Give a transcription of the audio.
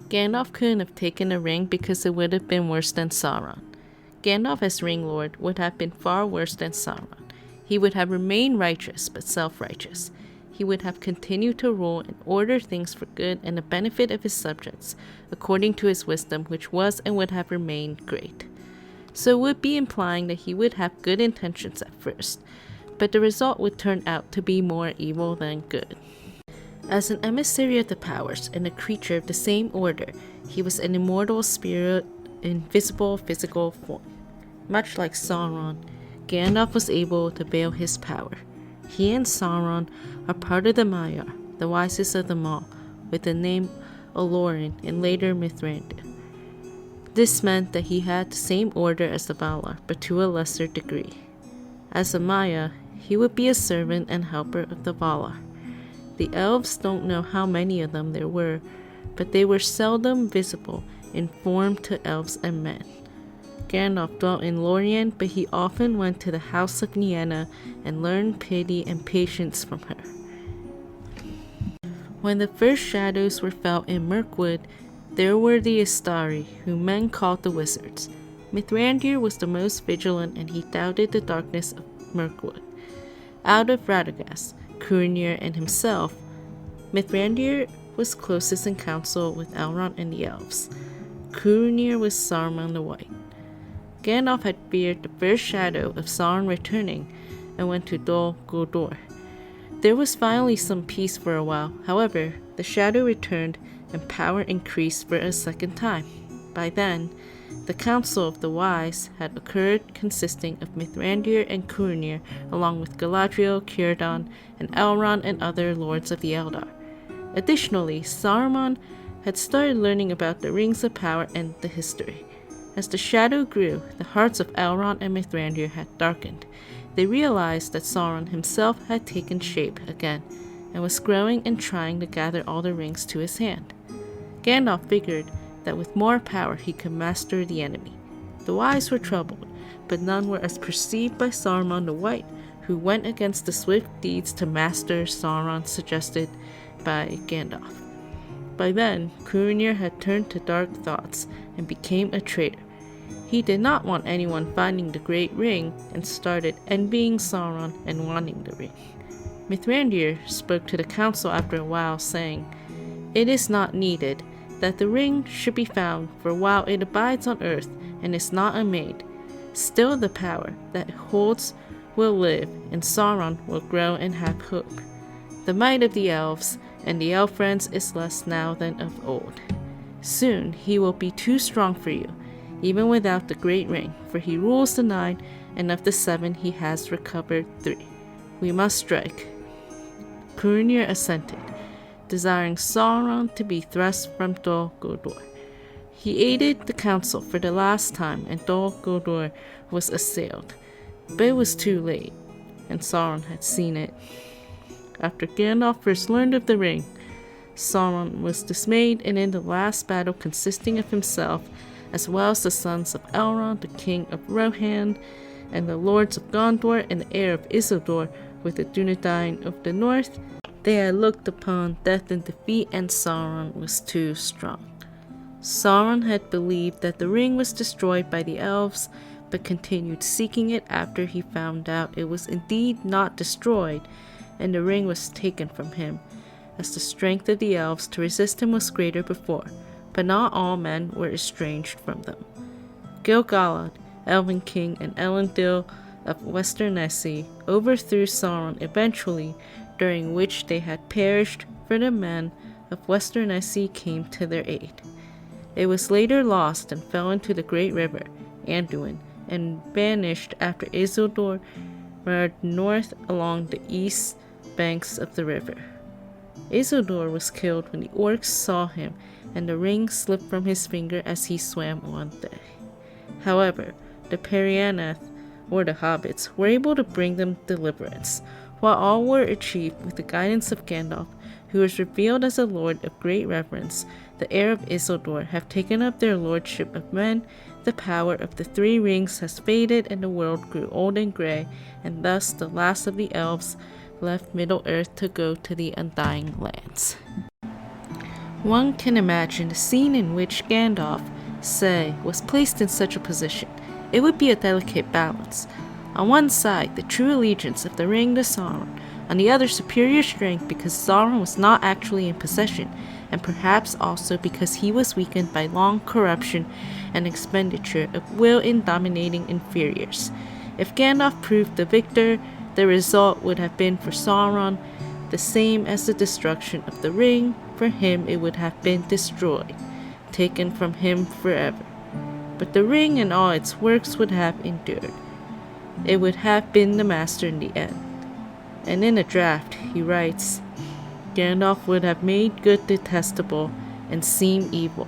Gandalf couldn't have taken a ring because it would have been worse than Sauron. Gandalf as Ring Lord would have been far worse than Sauron. He would have remained righteous but self-righteous. He would have continued to rule and order things for good and the benefit of his subjects, according to his wisdom, which was and would have remained great. So it would be implying that he would have good intentions at first, but the result would turn out to be more evil than good. As an emissary of the powers and a creature of the same order, he was an immortal spirit in visible physical form. Much like Sauron, Gandalf was able to veil his power. He and Sauron are part of the Maiar, the wisest of them all, with the name Olorin and later Mithrandir. This meant that he had the same order as the Valar, but to a lesser degree. As a Maiar, he would be a servant and helper of the Valar. The elves don't know how many of them there were, but they were seldom visible in form to elves and men. Gandalf dwelt in Lorien, but he often went to the house of Nienna and learned pity and patience from her. When the first shadows were felt in Mirkwood, there were the Istari, whom men called the Wizards. Mithrandir was the most vigilant, and he doubted the darkness of Mirkwood. Out of Radagast, Curinir, and himself, Mithrandir was closest in council with Elrond and the elves. Curinir was Saruman the White. Gandalf had feared the first shadow of Sauron returning and went to Dol Guldur. There was finally some peace for a while. However, the shadow returned and power increased for a second time. By then, the Council of the Wise had occurred, consisting of Mithrandir and Curinir, along with Galadriel, Círdan, and Elrond and other lords of the Eldar. Additionally, Saruman had started learning about the Rings of Power and the history. As the shadow grew, the hearts of Elrond and Mithrandir had darkened. They realized that Sauron himself had taken shape again, and was growing and trying to gather all the rings to his hand. Gandalf figured that with more power he could master the enemy. The wise were troubled, but none were as perceived by Saruman the White, who went against the swift deeds to master Sauron suggested by Gandalf. By then, Curinir had turned to dark thoughts and became a traitor. He did not want anyone finding the Great Ring and started envying Sauron and wanting the ring. Mithrandir spoke to the council after a while, saying, "It is not needed that the ring should be found, for while it abides on earth and is not unmade, still the power that it holds will live, and Sauron will grow and have hope. The might of the elves and the elf friends is less now than of old. Soon he will be too strong for you, even without the great ring, for he rules the 9, and of the 7 he has recovered 3. We must strike." Curinir assented, desiring Sauron to be thrust from Dol Guldur. He aided the council for the last time, and Dol Guldur was assailed. But it was too late, and Sauron had seen it. After Gandalf first learned of the ring, Sauron was dismayed, and in the last battle consisting of himself, as well as the sons of Elrond, the king of Rohan, and the lords of Gondor, and the heir of Isildur, with the Dunedain of the north, they had looked upon death and defeat, and Sauron was too strong. Sauron had believed that the ring was destroyed by the elves, but continued seeking it after he found out it was indeed not destroyed, and the ring was taken from him, as the strength of the elves to resist him was greater before, but not all men were estranged from them. Gil-galad, Elven King, and Elendil of Westernessy overthrew Sauron eventually, during which they had perished, for the men of Westernessy came to their aid. It was later lost and fell into the great river, Anduin, and vanished after Isildur marched north along the east banks of the river. Isildur was killed when the orcs saw him, and the ring slipped from his finger as he swam one day. However, the Perianath, or the hobbits, were able to bring them deliverance, while all were achieved with the guidance of Gandalf, who was revealed as a lord of great reverence. The heir of Isildur have taken up their lordship of men. The power of the 3 rings has faded, and the world grew old and grey, and thus the last of the elves left Middle-earth to go to the Undying Lands. One can imagine the scene in which Gandalf, say, was placed in such a position. It would be a delicate balance. On one side, the true allegiance of the ring to Sauron, on the other, superior strength because Sauron was not actually in possession, and perhaps also because he was weakened by long corruption and expenditure of will in dominating inferiors. If Gandalf proved the victor, the result would have been for Sauron the same as the destruction of the ring. For him it would have been destroyed, taken from him forever. But the ring and all its works would have endured. It would have been the master in the end. And in a draft, he writes, Gandalf would have made good detestable and seem evil.